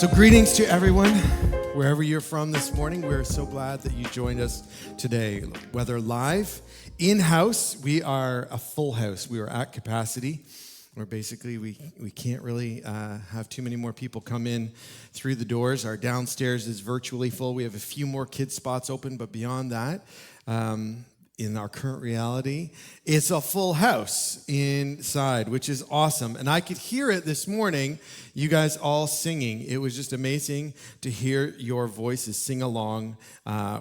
So greetings to everyone, wherever you're from this morning. We're so glad that you joined us today. Whether live, in-house, we are a full house. We are at capacity, where basically we can't really have too many more people come in through the doors. Our downstairs is virtually full. We have a few more kids spots open, but beyond that, in our current reality, it's a full house inside, which is awesome. And I could hear it this morning, you guys all singing. It was just amazing to hear your voices sing along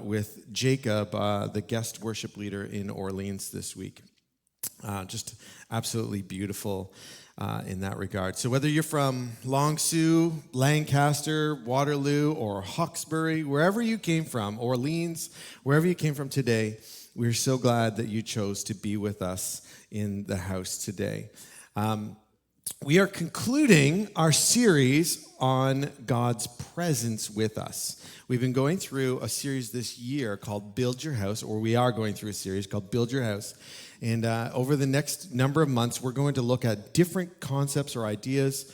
with Jacob, the guest worship leader in Orleans this week. Just absolutely beautiful in that regard. So whether you're from Long Sault, Lancaster, Waterloo, or Hawkesbury, wherever you came from, Orleans, wherever you came from today, we're so glad that you chose to be with us in the house today. We are concluding our series on God's presence with us. We've been going through a series this year called Build Your House, or we are going through a series called Build Your House. And over the next number of months, we're going to look at different concepts or ideas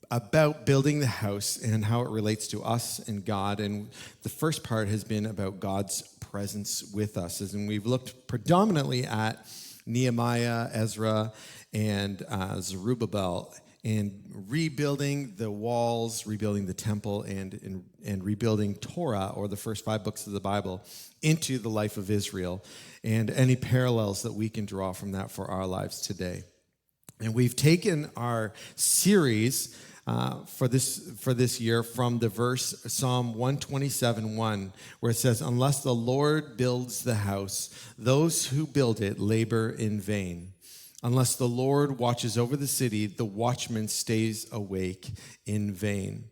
about building the house and how it relates to us and God. And the first part has been about God's presence with us. And we've looked predominantly at Nehemiah, Ezra, and Zerubbabel, and rebuilding the walls, rebuilding the temple, and rebuilding Torah, or the first 5 books of the Bible, into the life of Israel, and any parallels that we can draw from that for our lives today. And we've taken our series for this year from the verse Psalm 127:1, where it says, "Unless the Lord builds the house, those who build it labor in vain. Unless the Lord watches over the city, the watchman stays awake in vain."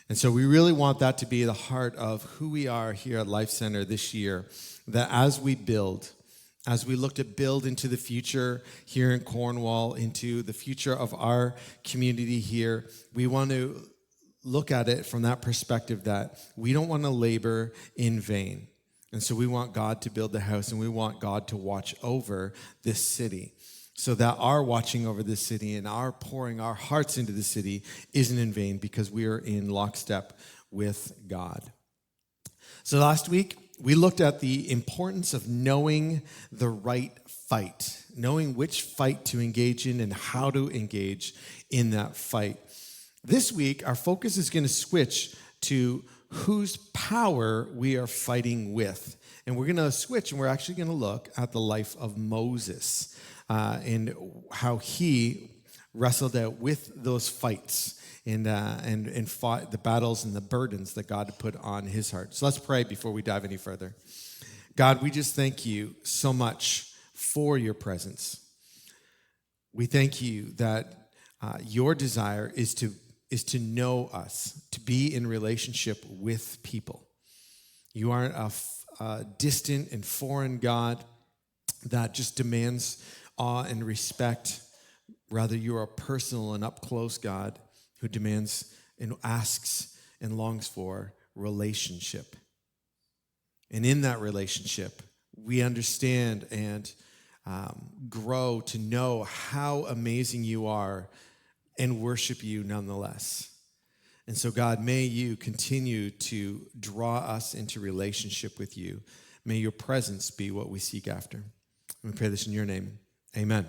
And so we really want that to be the heart of who we are here at Life Center this year, that as we build, as we look to build into the future here in Cornwall, into the future of our community here, we want to look at it from that perspective that we don't want to labor in vain. And so we want God to build the house, and we want God to watch over this city, so that our watching over this city and our pouring our hearts into the city isn't in vain, because we are in lockstep with God. So last week, we looked at the importance of knowing the right fight, knowing which fight to engage in and how to engage in that fight. This week, our focus is going to switch to whose power we are fighting with. And we're going to switch, and we're actually going to look at the life of Moses and how he wrestled out with those fights and fought the battles and the burdens that God put on his heart. So let's pray before we dive any further. God, we just thank you so much for your presence. We thank you that your desire is to know us, to be in relationship with people. You aren't a distant and foreign God that just demands awe and respect. Rather, you are a personal and up-close God who demands and asks and longs for relationship. And in that relationship, we understand and grow to know how amazing you are and worship you nonetheless. And so, God, may you continue to draw us into relationship with you. May your presence be what we seek after. And we pray this in your name. Amen.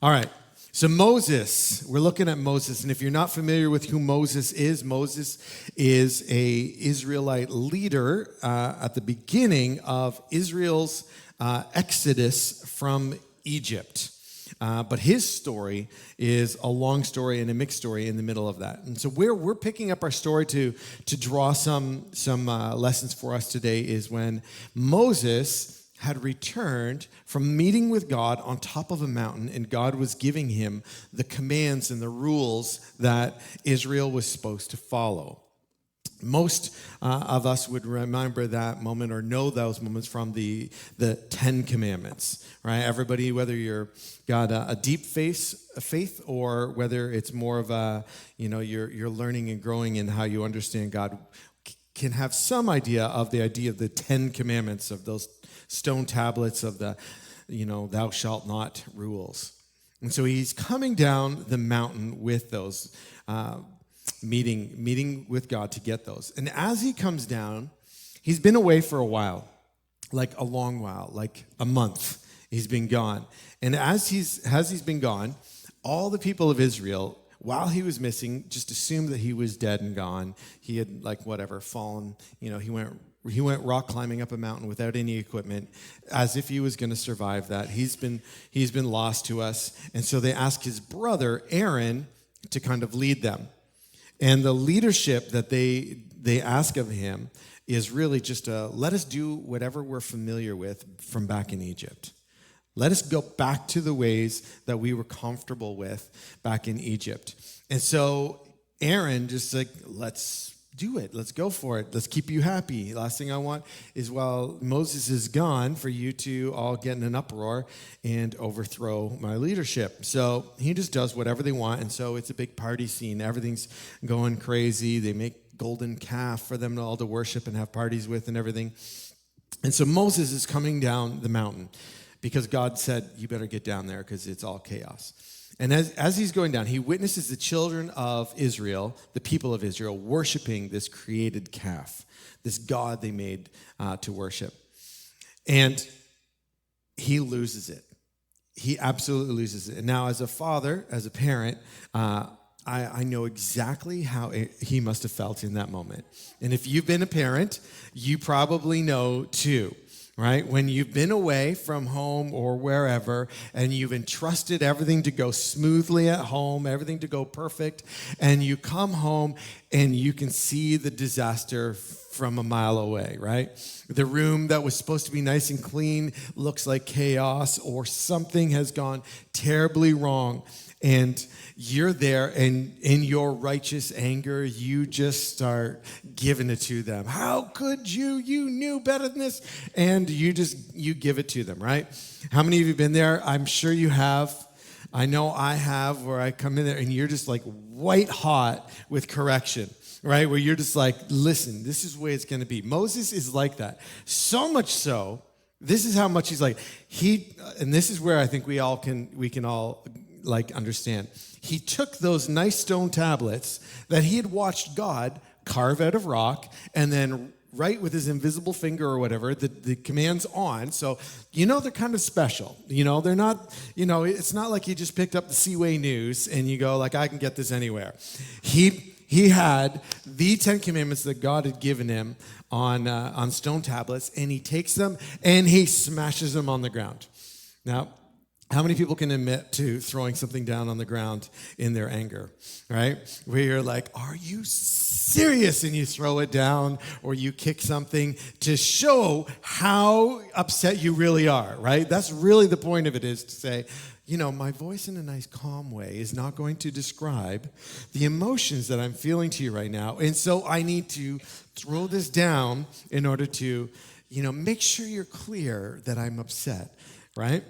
All right. So Moses, we're looking at Moses, and if you're not familiar with who Moses is a Israelite leader at the beginning of Israel's exodus from Egypt. But his story is a long story and a mixed story in the middle of that. And so we're picking up our story to draw some lessons for us today is when Moses had returned from meeting with God on top of a mountain, and God was giving him the commands and the rules that Israel was supposed to follow. Most of us would remember that moment or know those moments from the 10 Commandments, right? Everybody, whether you're got a deep faith or whether it's more of a, you're learning and growing in how you understand God, can have some idea of the 10 Commandments, of those stone tablets of the, thou shalt not rules. And so he's coming down the mountain with those meeting with God to get those. And as he comes down, he's been away for a while, like a long while, like a month. He's been gone. And as he's been gone, all the people of Israel, while he was missing, just assumed that he was dead and gone. He had fallen. He went rock climbing up a mountain without any equipment, as if he was going to survive that. He's been lost to us. And so they asked his brother Aaron to kind of lead them. And the leadership that they ask of him is really just let us do whatever we're familiar with from back in Egypt. Let us go back to the ways that we were comfortable with back in Egypt. And so Aaron just like, let's do it. Let's go for it. Let's keep you happy. Last thing I want is while Moses is gone for you to all get in an uproar and overthrow my leadership. So he just does whatever they want. And so it's a big party scene. Everything's going crazy. They make golden calf for them all to worship and have parties with and everything. And so Moses is coming down the mountain because God said, you better get down there because it's all chaos. And as he's going down, he witnesses the children of Israel, the people of Israel, worshiping this created calf, this God they made to worship. And he loses it. He absolutely loses it. And now as a father, as a parent, I know exactly how he must have felt in that moment. And if you've been a parent, you probably know too. Right? When you've been away from home or wherever and you've entrusted everything to go smoothly at home, everything to go perfect, and you come home and you can see the disaster from a mile away, right? The room that was supposed to be nice and clean looks like chaos, or something has gone terribly wrong. And you're there, and in your righteous anger, you just start giving it to them. How could you? You knew better than this. And you give it to them, right? How many of you have been there? I'm sure you have. I know I have, where I come in there, and you're just like white hot with correction, right? Where you're just like, listen, this is the way it's going to be. Moses is like that. So much so, this is how much he's like. And this is where I think we can all understand. He took those nice stone tablets that he had watched God carve out of rock and then write with his invisible finger or whatever, the commands on. So, they're kind of special. They're not, it's not like he just picked up the Seaway News and you go like, I can get this anywhere. He had the 10 commandments that God had given him on stone tablets, and he takes them and he smashes them on the ground. Now, how many people can admit to throwing something down on the ground in their anger, right? Where you're like, are you serious? And you throw it down, or you kick something to show how upset you really are, right? That's really the point of it, is to say, my voice in a nice calm way is not going to describe the emotions that I'm feeling to you right now. And so I need to throw this down in order to, make sure you're clear that I'm upset, right?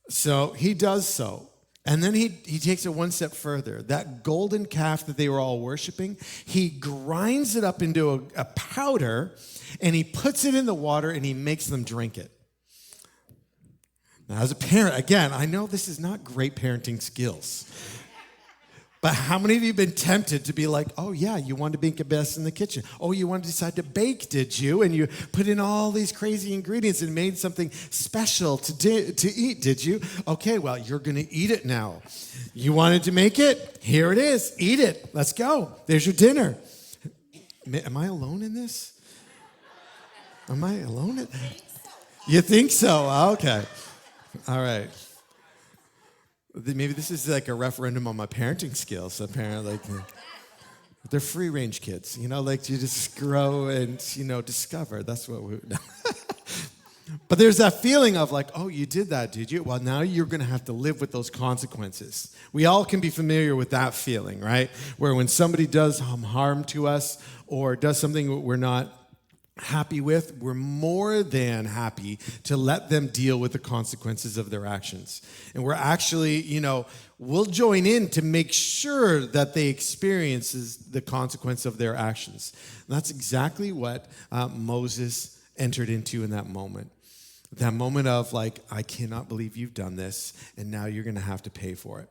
So he does so. And then he takes it one step further. That golden calf that they were all worshiping, he grinds it up into a powder, and he puts it in the water, and he makes them drink it. Now, as a parent, again, I know this is not great parenting skills. But how many of you have been tempted to be like, oh, yeah, you wanted to make the best in the kitchen. Oh, you wanted to decide to bake, did you? And you put in all these crazy ingredients and made something special to eat, did you? Okay, well, you're going to eat it now. You wanted to make it? Here it is. Eat it. Let's go. There's your dinner. Am I alone in this? Am I alone? You think so? Okay. All right. Maybe this is like a referendum on my parenting skills, apparently. They're free-range kids, you just grow and, discover. That's what we... But there's that feeling of like, oh, you did that, did you? Well, now you're going to have to live with those consequences. We all can be familiar with that feeling, right? Where when somebody does harm to us or does something we're not happy with, we're more than happy to let them deal with the consequences of their actions. And we're actually, we'll join in to make sure that they experiences the consequence of their actions. And that's exactly what Moses entered into in that moment. That moment of like, I cannot believe you've done this, and now you're going to have to pay for it.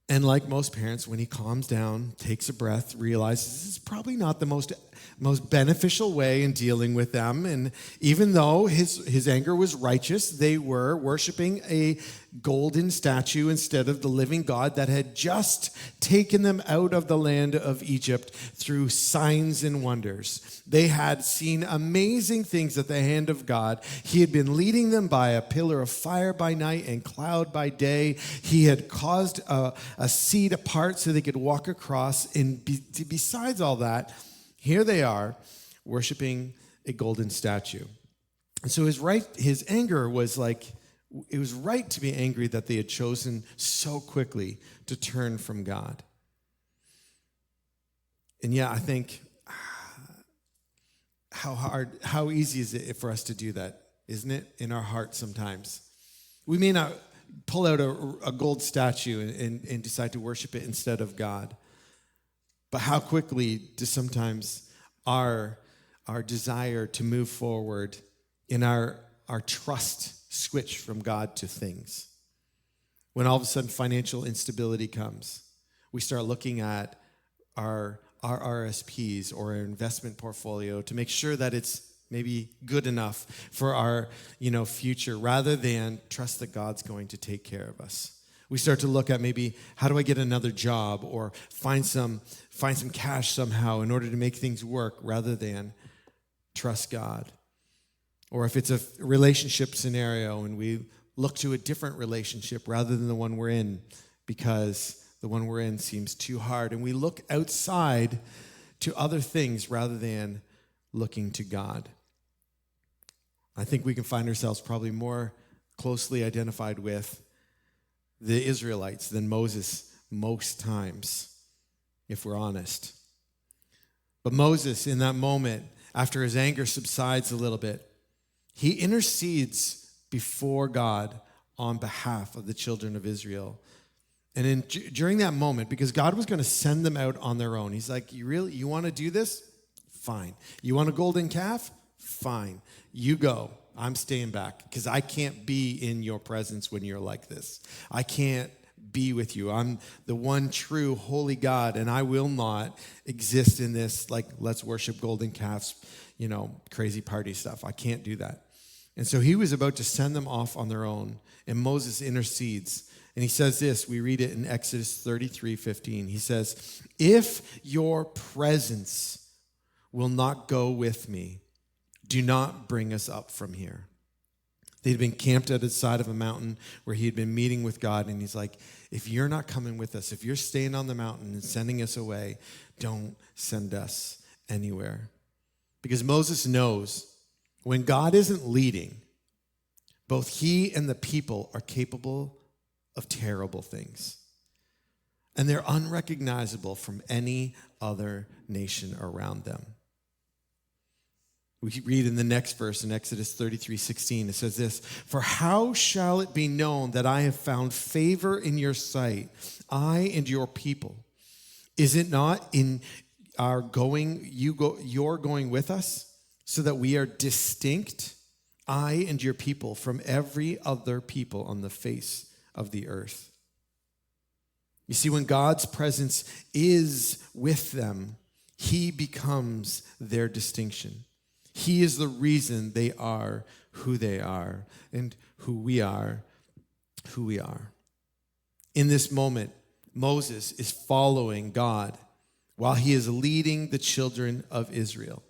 And like most parents, when he calms down, takes a breath, realizes this is probably not the most beneficial way in dealing with them. And even though his anger was righteous, they were worshiping a golden statue instead of the living God that had just taken them out of the land of Egypt through signs and wonders. They had seen amazing things at the hand of God. He had been leading them by a pillar of fire by night and cloud by day. He had caused a sea to part so they could walk across. And besides all that, here they are worshiping a golden statue. And so his anger was like, it was right to be angry that they had chosen so quickly to turn from God. And yeah, I think, how easy is it for us to do that, isn't it, in our heart sometimes? We may not pull out a gold statue and decide to worship it instead of God. But how quickly does sometimes our desire to move forward in our trust switch from God to things? When all of a sudden financial instability comes, we start looking at our RSPs or our investment portfolio to make sure that it's maybe good enough for our future, rather than trust that God's going to take care of us. We start to look at maybe, how do I get another job or find some cash somehow in order to make things work, rather than trust God. Or if it's a relationship scenario and we look to a different relationship rather than the one we're in, because the one we're in seems too hard, and we look outside to other things rather than looking to God. I think we can find ourselves probably more closely identified with the Israelites than Moses most times, if we're honest. But Moses, in that moment, after his anger subsides a little bit, he intercedes before God on behalf of the children of Israel. And during that moment, because God was going to send them out on their own, he's like, you want to do this? Fine. You want a golden calf? Fine. You go. I'm staying back because I can't be in your presence when you're like this. I can't be with you. I'm the one true holy God, and I will not exist in this, like, let's worship golden calves, crazy party stuff. I can't do that. And so he was about to send them off on their own, and Moses intercedes. And he says this, we read it in Exodus 33:15. He says, "If your presence will not go with me, do not bring us up from here." They'd been camped at the side of a mountain where he had been meeting with God. And he's like, if you're not coming with us, if you're staying on the mountain and sending us away, don't send us anywhere. Because Moses knows when God isn't leading, both he and the people are capable of terrible things. And they're unrecognizable from any other nation around them. We read in the next verse in Exodus 33:16, it says this, "For how shall it be known that I have found favor in your sight, I and your people? Is it not in our going, you're going with us, so that we are distinct, I and your people, from every other people on the face of the earth?" You see, when God's presence is with them, he becomes their distinction. He is the reason they are who they are, and who we are who we are. In this moment, Moses is following God while he is leading the children of Israel.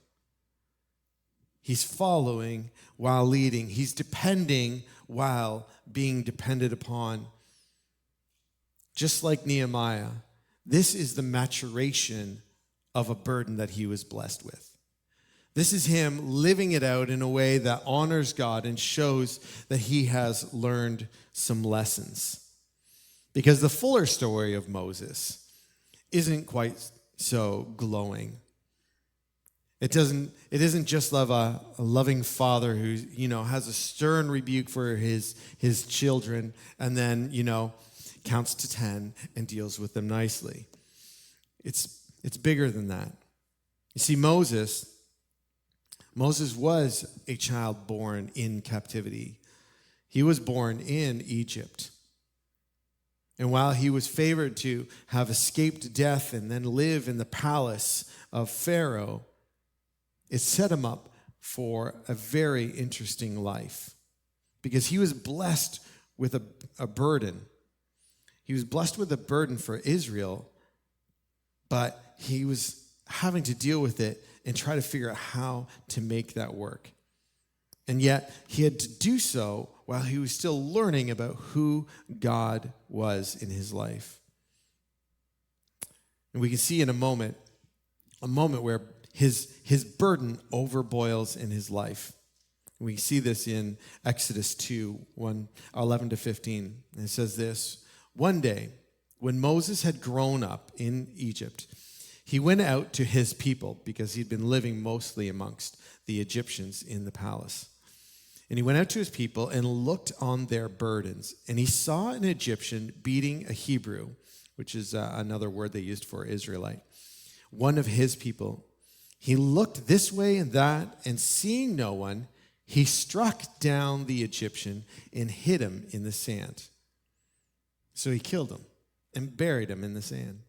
He's following while leading. He's depending while being depended upon. Just like Nehemiah, this is the maturation of a burden that he was blessed with. This is him living it out in a way that honors God and shows that he has learned some lessons. Because the fuller story of Moses isn't quite so glowing. It isn't just of a loving father who, has a stern rebuke for his children and then, counts to 10 and deals with them nicely. It's bigger than that. You see, Moses was a child born in captivity. He was born in Egypt. And while he was favored to have escaped death and then live in the palace of Pharaoh, it set him up for a very interesting life, because he was blessed with a burden. He was blessed with a burden for Israel, but he was having to deal with it and try to figure out how to make that work. And yet, he had to do so while he was still learning about who God was in his life. And we can see in a moment where his burden overboils in his life. We see this in Exodus 2, 11 to 15. And it says this: "One day, when Moses had grown up in Egypt, he went out to his people," because he'd been living mostly amongst the Egyptians in the palace. "And he went out to his people and looked on their burdens. And he saw an Egyptian beating a Hebrew," which is another word they used for Israelite, "one of his people. He looked this way and that, and seeing no one, he struck down the Egyptian and hid him in the sand. So he killed him and buried him in the sand.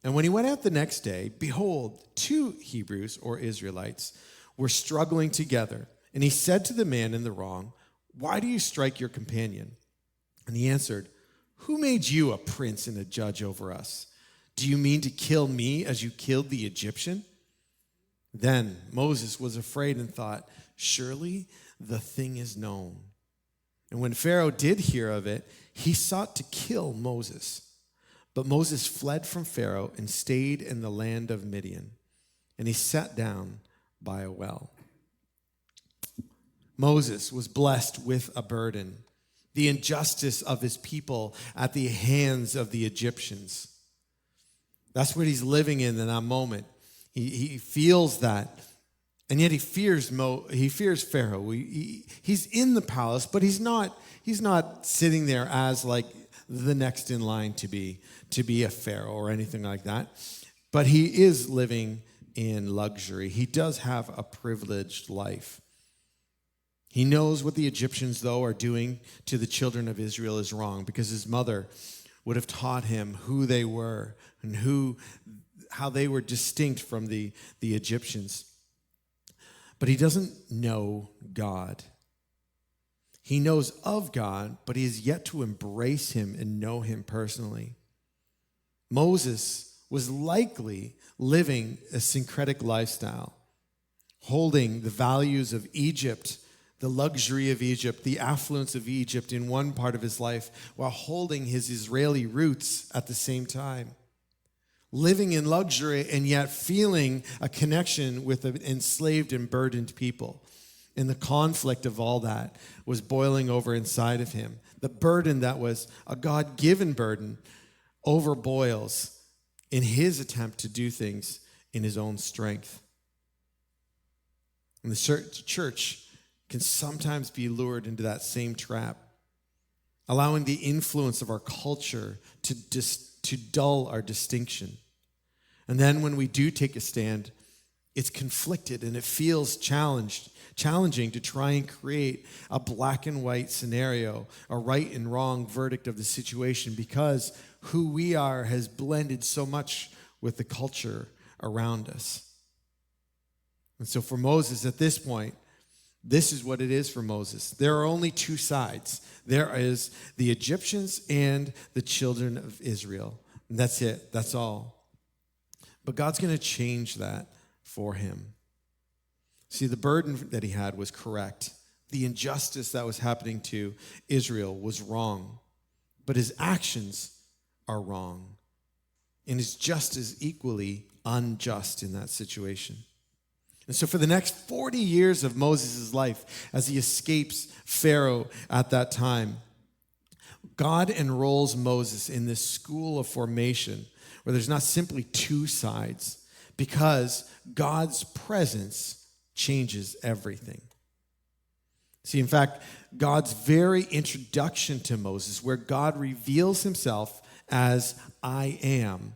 And when he went out the next day, behold, 2 Hebrews or Israelites were struggling together. And he said to the man in the wrong, 'Why do you strike your companion?' And he answered, 'Who made you a prince and a judge over us? Do you mean to kill me as you killed the Egyptian?' Then Moses was afraid and thought, 'Surely the thing is known.' And when Pharaoh did hear of it, he sought to kill Moses. But Moses fled from Pharaoh and stayed in the land of Midian. And he sat down by a well." Moses was blessed with a burden: the injustice of his people at the hands of the Egyptians. That's what he's living in that moment. He feels that, and yet he fears Pharaoh. He's in the palace, but he's not sitting there as like the next in line to be a Pharaoh or anything like that. But he is living in luxury. He does have a privileged life. He knows what the Egyptians, though, are doing to the children of Israel is wrong, because his mother would have taught him who they were and how they were distinct from the Egyptians. But he doesn't know God. He knows of God, but he has yet to embrace him and know him personally. Moses was likely living a syncretic lifestyle, holding the values of Egypt, the luxury of Egypt, the affluence of Egypt in one part of his life, while holding his Israeli roots at the same time. Living in luxury and yet feeling a connection with an enslaved and burdened people. And the conflict of all that was boiling over inside of him. The burden that was a God-given burden overboils in his attempt to do things in his own strength. And the church can sometimes be lured into that same trap, allowing the influence of our culture to dull our distinction. And then when we do take a stand, it's conflicted and it feels challenging to try and create a black and white scenario, a right and wrong verdict of the situation, because who we are has blended so much with the culture around us. And so for Moses at this point, this is what it is for Moses. There are only 2 sides. There is the Egyptians and the children of Israel. And that's it. That's all. But God's going to change that for him. See, the burden that he had was correct. The injustice that was happening to Israel was wrong. But his actions are wrong. And is just as equally unjust in that situation. And so for the next 40 years of Moses' life, as he escapes Pharaoh at that time, God enrolls Moses in this school of formation where there's not simply 2 sides, because God's presence changes everything. See, in fact, God's very introduction to Moses, where God reveals himself as I am,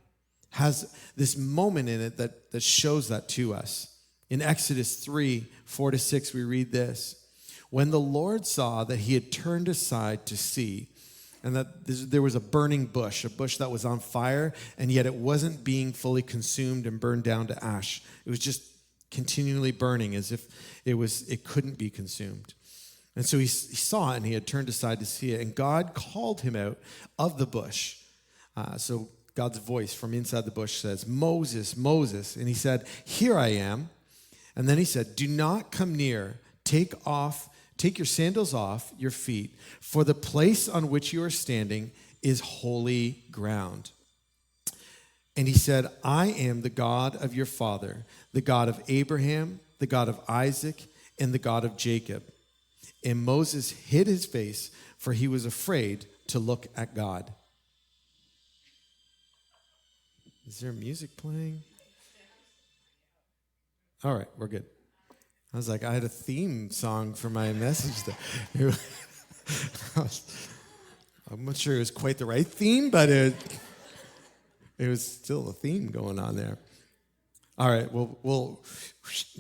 has this moment in it that shows that to us. In Exodus 3, 4-6, we read this: "When the Lord saw that he had turned aside to see, and that there was a burning bush, a bush that was on fire, and yet it wasn't being fully consumed and burned down to ash. It was just continually burning as if it couldn't be consumed. And so he saw it, and he had turned aside to see it, and God called him out of the bush. So God's voice from inside the bush says, "Moses, Moses." And he said, "Here I am." And then he said, "Do not come near. Take your sandals off your feet, for the place on which you are standing is holy ground." And he said, "I am the God of your father, the God of Abraham, the God of Isaac, and the God of Jacob." And Moses hid his face, for he was afraid to look at God. Is there music playing? All right, we're good. I was like, I had a theme song for my message there. I'm not sure it was quite the right theme, but it was still a theme going on there. All right, we'll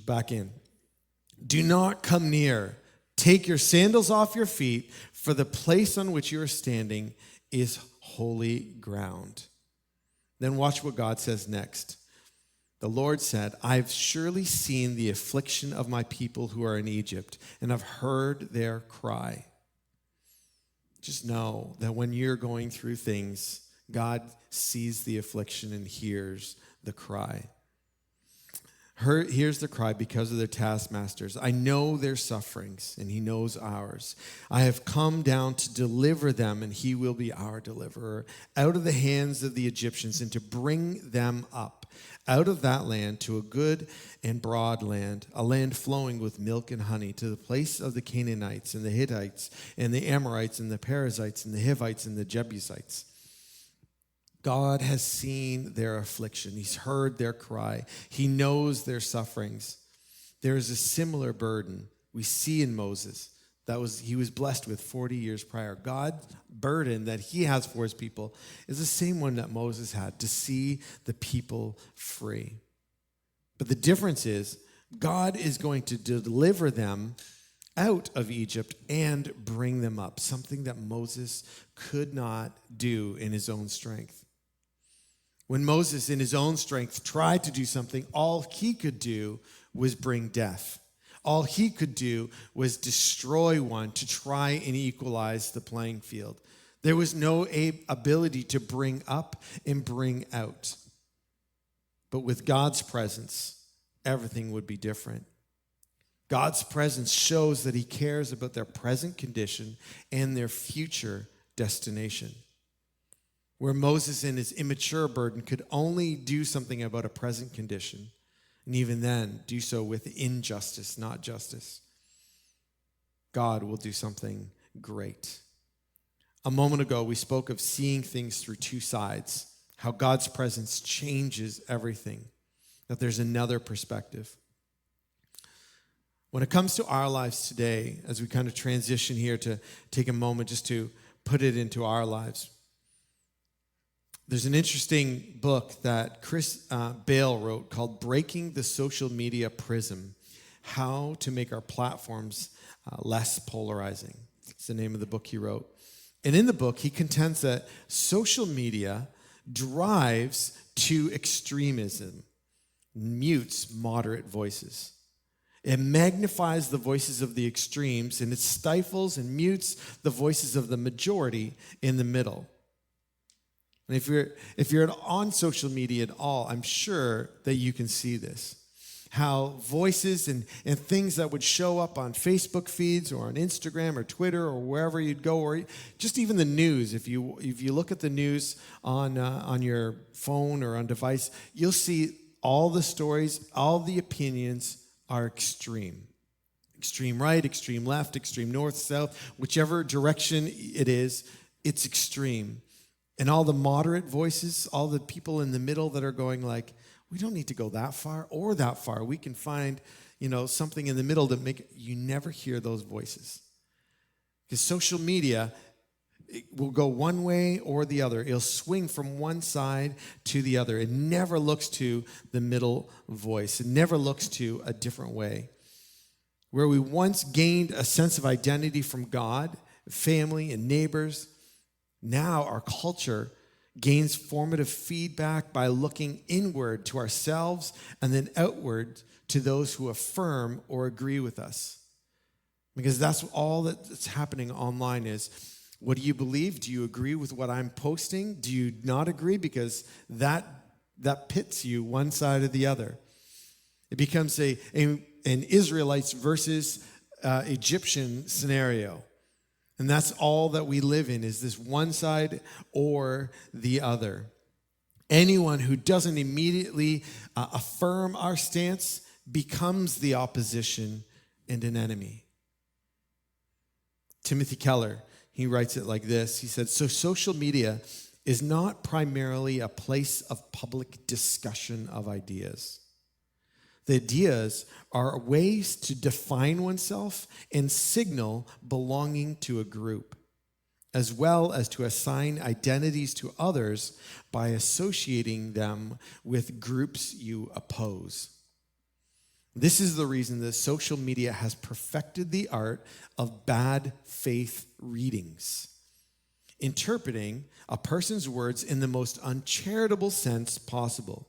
back in. "Do not come near. Take your sandals off your feet, for the place on which you are standing is holy ground." Then watch what God says next. The Lord said, "I've surely seen the affliction of my people who are in Egypt, and I've heard their cry." Just know that when you're going through things, God sees the affliction and hears the cry. Here's the cry because of their taskmasters. "I know their sufferings, and he knows ours. I have come down to deliver them, and he will be our deliverer, out of the hands of the Egyptians, and to bring them up out of that land to a good and broad land, a land flowing with milk and honey, to the place of the Canaanites and the Hittites and the Amorites and the Perizzites and the Hivites and the Jebusites." God has seen their affliction. He's heard their cry. He knows their sufferings. There is a similar burden we see in Moses he was blessed with 40 years prior. God's burden that he has for his people is the same one that Moses had, to see the people free. But the difference is God is going to deliver them out of Egypt and bring them up, something that Moses could not do in his own strength. When Moses, in his own strength, tried to do something, all he could do was bring death. All he could do was destroy one to try and equalize the playing field. There was no ability to bring up and bring out. But with God's presence, everything would be different. God's presence shows that he cares about their present condition and their future destination. Where Moses, in his immature burden, could only do something about a present condition, and even then do so with injustice, not justice, God will do something great. A moment ago, we spoke of seeing things through two sides, how God's presence changes everything, that there's another perspective. When it comes to our lives today, as we kind of transition here to take a moment just to put it into our lives, there's an interesting book that Chris Bale wrote called "Breaking the Social Media Prism: How to Make Our Platforms Less Polarizing." It's the name of the book he wrote. And in the book, he contends that social media drives to extremism, mutes moderate voices. It magnifies the voices of the extremes, and it stifles and mutes the voices of the majority in the middle. And if you're on social media at all, I'm sure that you can see this. How voices and things that would show up on Facebook feeds or on Instagram or Twitter or wherever you'd go, or just even the news. If you look at the news on your phone or on device, you'll see all the stories, all the opinions are extreme. Extreme right, extreme left, extreme north, south, whichever direction it is, it's extreme. And all the moderate voices, all the people in the middle that are going like, we don't need to go that far or that far. We can find, something in the middle to make it. You never hear those voices. Because social media, it will go one way or the other. It'll swing from one side to the other. It never looks to the middle voice. It never looks to a different way. Where we once gained a sense of identity from God, family, and neighbors, Now our culture gains formative feedback by looking inward to ourselves and then outward to those who affirm or agree with us. Because that's all that's happening online is, what do you believe? Do you agree with what I'm posting? Do you not agree? Because that pits you one side or the other. It becomes an Israelites versus Egyptian scenario. And that's all that we live in, is this one side or the other. Anyone who doesn't immediately affirm our stance becomes the opposition and an enemy. Timothy Keller, he writes it like this. He said, so social media is not primarily a place of public discussion of ideas. The ideas are ways to define oneself and signal belonging to a group, as well as to assign identities to others by associating them with groups you oppose. This is the reason that social media has perfected the art of bad faith readings, interpreting a person's words in the most uncharitable sense possible.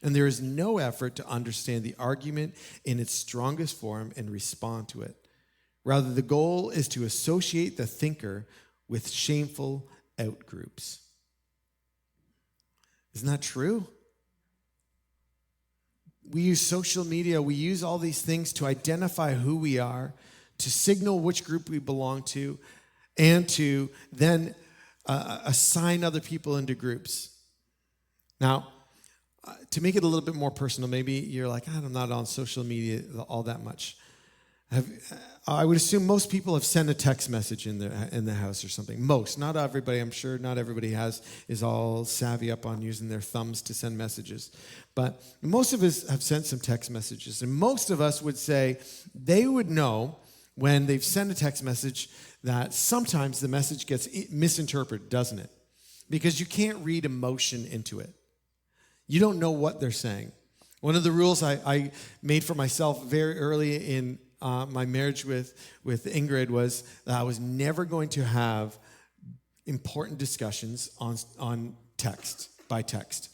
And there is no effort to understand the argument in its strongest form and respond to it. Rather, the goal is to associate the thinker with shameful outgroups. Isn't that true? We use social media, we use all these things to identify who we are, to signal which group we belong to, and to then assign other people into groups. Now, to make it a little bit more personal, maybe you're like, I'm not on social media all that much. I would assume most people have sent a text message in the house or something. Most, not everybody. I'm sure not everybody is all savvy up on using their thumbs to send messages. But most of us have sent some text messages. And most of us would say they would know when they've sent a text message that sometimes the message gets misinterpreted, doesn't it? Because you can't read emotion into it. You don't know what they're saying. One of the rules I made for myself very early in my marriage with Ingrid was that I was never going to have important discussions on text, by text.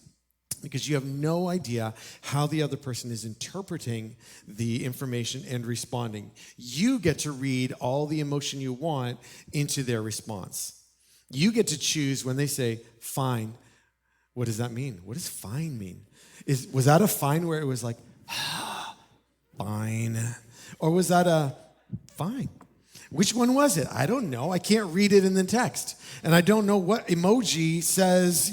Because you have no idea how the other person is interpreting the information and responding. You get to read all the emotion you want into their response. You get to choose when they say, fine. What does that mean? What does fine mean? Was that a fine where it was like, fine? Or was that a fine? Which one was it? I don't know. I can't read it in the text. And I don't know what emoji says,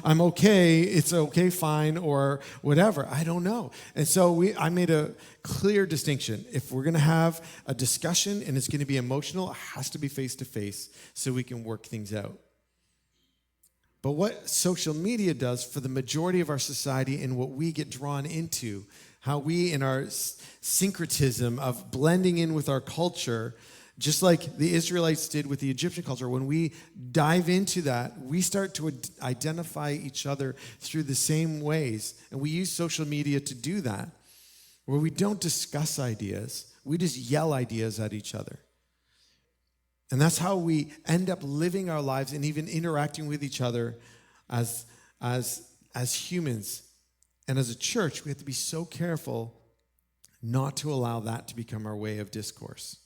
I'm okay, it's okay, fine, or whatever. I don't know. And so I made a clear distinction. If we're going to have a discussion and it's going to be emotional, it has to be face-to-face so we can work things out. But what social media does for the majority of our society and what we get drawn into, how we in our syncretism of blending in with our culture, just like the Israelites did with the Egyptian culture, when we dive into that, we start to identify each other through the same ways. And we use social media to do that, where we don't discuss ideas, we just yell ideas at each other. And that's how we end up living our lives and even interacting with each other as humans. And as a church, we have to be so careful not to allow that to become our way of discourse.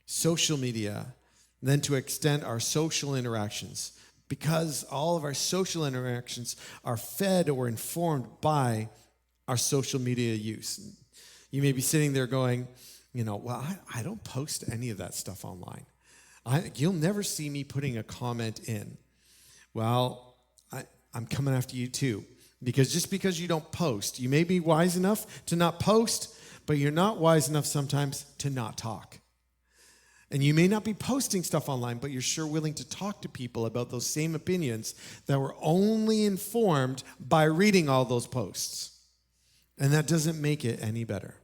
Social media, then to extend our social interactions, because all of our social interactions are fed or informed by our social media use. You may be sitting there going, I don't post any of that stuff online. You'll never see me putting a comment in. Well, I'm coming after you too. Because just because you don't post, you may be wise enough to not post, but you're not wise enough sometimes to not talk. And you may not be posting stuff online, but you're sure willing to talk to people about those same opinions that were only informed by reading all those posts. And that doesn't make it any better.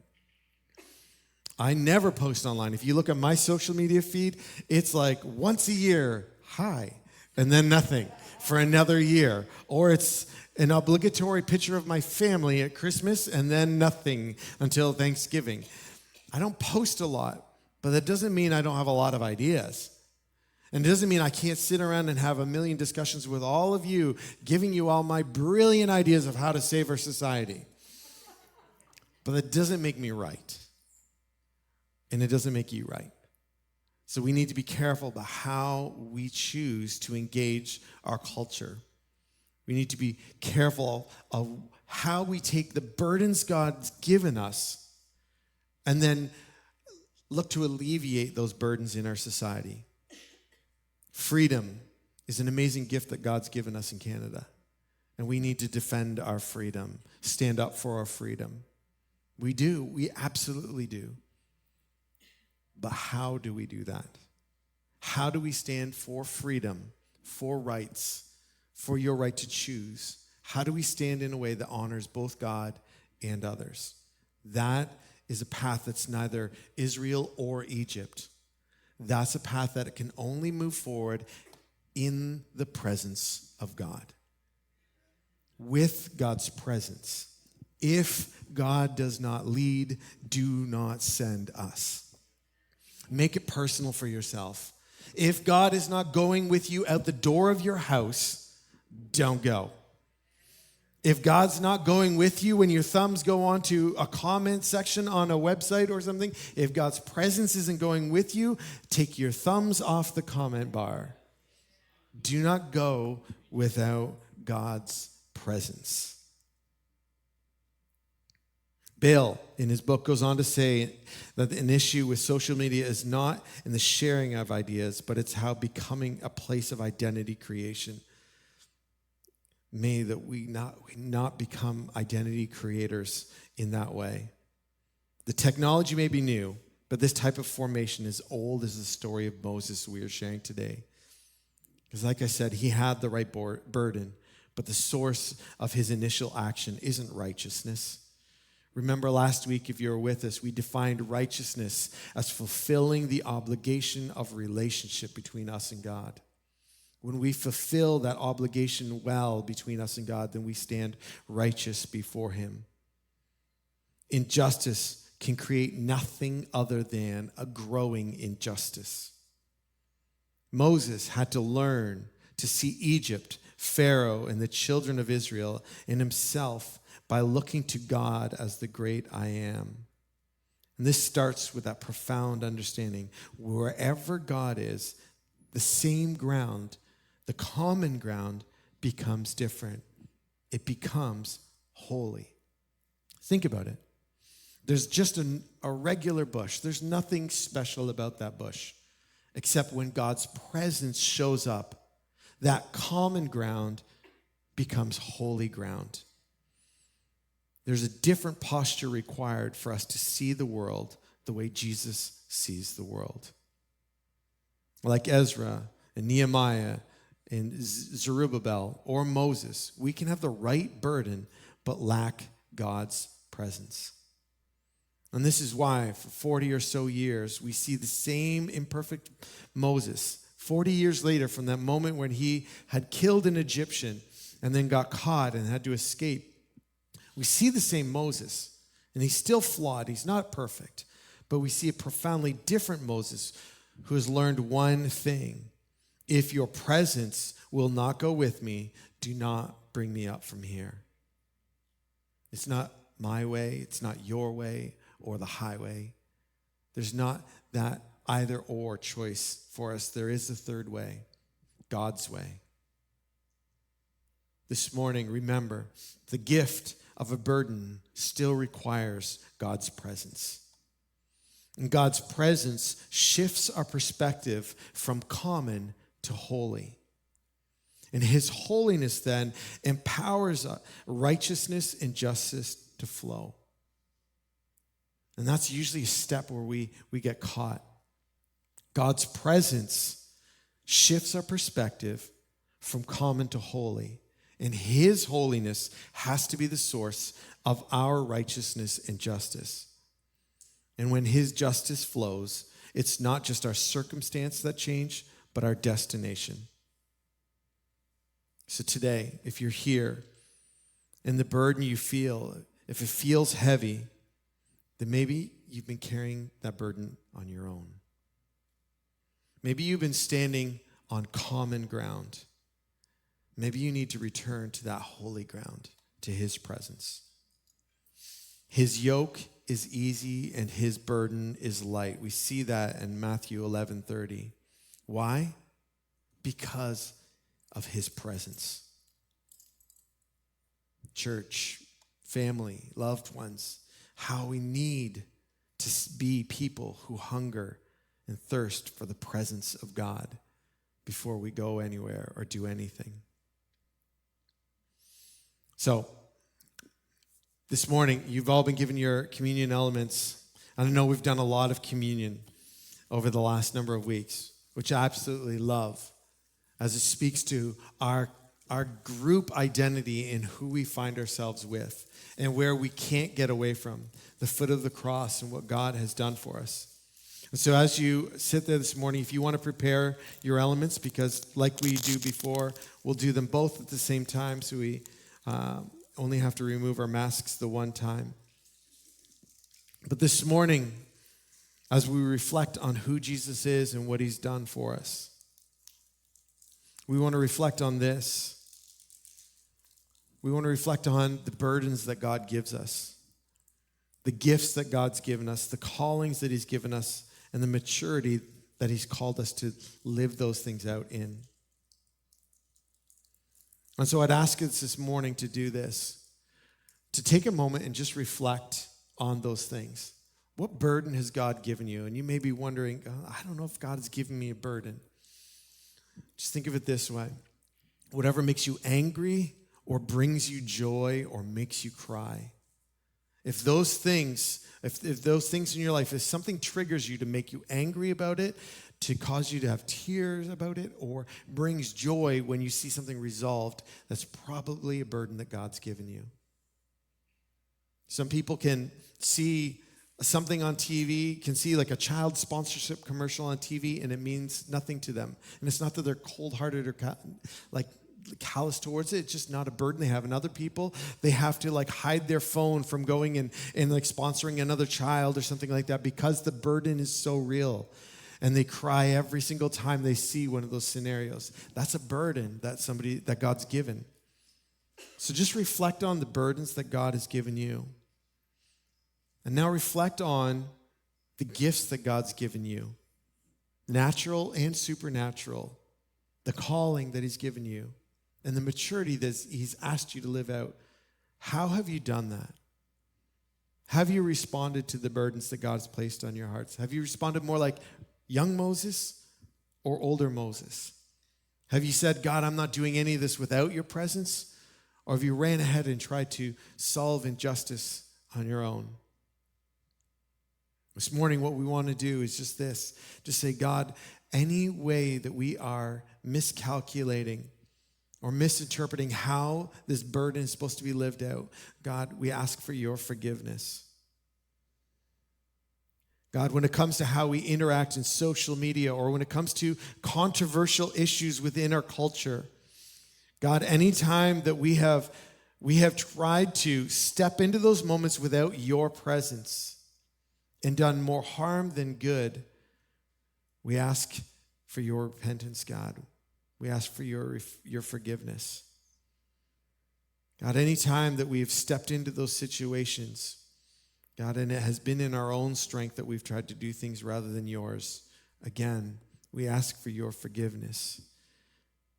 I never post online. If you look at my social media feed, it's like once a year, hi, and then nothing for another year. Or it's an obligatory picture of my family at Christmas and then nothing until Thanksgiving. I don't post a lot, but that doesn't mean I don't have a lot of ideas. And it doesn't mean I can't sit around and have a million discussions with all of you, giving you all my brilliant ideas of how to save our society. But that doesn't make me right. And it doesn't make you right. So we need to be careful about how we choose to engage our culture. We need to be careful of how we take the burdens God's given us and then look to alleviate those burdens in our society. Freedom is an amazing gift that God's given us in Canada. And we need to defend our freedom, stand up for our freedom. We do. We absolutely do. But how do we do that? How do we stand for freedom, for rights, for your right to choose? How do we stand in a way that honors both God and others? That is a path that's neither Israel or Egypt. That's a path that can only move forward in the presence of God. With God's presence. If God does not lead, do not send us. Make it personal for yourself. If God is not going with you out the door of your house, don't go. If God's not going with you when your thumbs go onto a comment section on a website or something, if God's presence isn't going with you, take your thumbs off the comment bar. Do not go without God's presence. Bill, in his book, goes on to say that an issue with social media is not in the sharing of ideas, but it's how becoming a place of identity creation. May that we not become identity creators in that way. The technology may be new, but this type of formation is old as the story of Moses we are sharing today. Because like I said, he had the right burden, but the source of his initial action isn't righteousness. Remember last week, if you were with us, we defined righteousness as fulfilling the obligation of relationship between us and God. When we fulfill that obligation well between us and God, then we stand righteous before him. Injustice can create nothing other than a growing injustice. Moses had to learn to see Egypt, Pharaoh, and the children of Israel and himself by looking to God as the great I am. And this starts with that profound understanding. Wherever God is, the same ground, the common ground, becomes different. It becomes holy. Think about it. There's just a regular bush. There's nothing special about that bush, except when God's presence shows up, that common ground becomes holy ground. There's a different posture required for us to see the world the way Jesus sees the world. Like Ezra and Nehemiah and Zerubbabel or Moses, we can have the right burden but lack God's presence. And this is why for 40 or so years we see the same imperfect Moses. 40 years later, from that moment when he had killed an Egyptian and then got caught and had to escape, we see the same Moses, and he's still flawed. He's not perfect, but we see a profoundly different Moses who has learned one thing. If your presence will not go with me, do not bring me up from here. It's not my way. It's not your way or the highway. There's not that either or choice for us. There is a third way, God's way. This morning, remember, the gift of a burden still requires God's presence. And God's presence shifts our perspective from common to holy. And his holiness then empowers righteousness and justice to flow. And that's usually a step where we get caught. God's presence shifts our perspective from common to holy. And his holiness has to be the source of our righteousness and justice. And when his justice flows, it's not just our circumstance that change, but our destination. So today, if you're here and the burden you feel, if it feels heavy, then maybe you've been carrying that burden on your own. Maybe you've been standing on common ground. Maybe you need to return to that holy ground, to his presence. His yoke is easy and his burden is light. We see that in Matthew 11:30. Why? Because of his presence. Church, family, loved ones, how we need to be people who hunger and thirst for the presence of God before we go anywhere or do anything. So, this morning, you've all been given your communion elements. I know we've done a lot of communion over the last number of weeks, which I absolutely love, as it speaks to our group identity in who we find ourselves with and where we can't get away from, the foot of the cross and what God has done for us. And so as you sit there this morning, if you want to prepare your elements, because like we do before, we'll do them both at the same time, so we only have to remove our masks the one time. But this morning, as we reflect on who Jesus is and what he's done for us, we want to reflect on this. We want to reflect on the burdens that God gives us, the gifts that God's given us, the callings that he's given us, and the maturity that he's called us to live those things out in. And so I'd ask us this morning to do this, to take a moment and just reflect on those things. What burden has God given you? And you may be wondering, I don't know if God has given me a burden. Just think of it this way. Whatever makes you angry or brings you joy or makes you cry, if those things in your life, if something triggers you to make you angry about it, to cause you to have tears about it, or brings joy when you see something resolved, that's probably a burden that God's given you. Some people can see something on TV, can see like a child sponsorship commercial on TV, and it means nothing to them. And it's not that they're cold-hearted or callous towards it. It's just not a burden they have. And other people, they have to like hide their phone from going and like sponsoring another child or something like that because the burden is so real. And they cry every single time they see one of those scenarios. That's a burden that God's given. So just reflect on the burdens that God has given you. And now reflect on the gifts that God's given you, natural and supernatural, the calling that he's given you, and the maturity that he's asked you to live out. How have you done that? Have you responded to the burdens that God has placed on your hearts? Have you responded more like young Moses or older Moses? Have you said, God, I'm not doing any of this without your presence? Or have you ran ahead and tried to solve injustice on your own? This morning, what we want to do is just this. Just say, God, any way that we are miscalculating or misinterpreting how this burden is supposed to be lived out, God, we ask for your forgiveness. God, when it comes to how we interact in social media, or when it comes to controversial issues within our culture, God, anytime that we have tried to step into those moments without your presence and done more harm than good, we ask for your repentance, God. We ask for your forgiveness. God, anytime that we have stepped into those situations, God, and it has been in our own strength that we've tried to do things rather than yours, again, we ask for your forgiveness.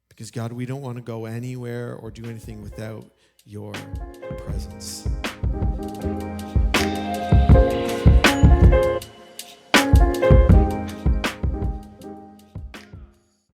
Because, God, we don't want to go anywhere or do anything without your presence.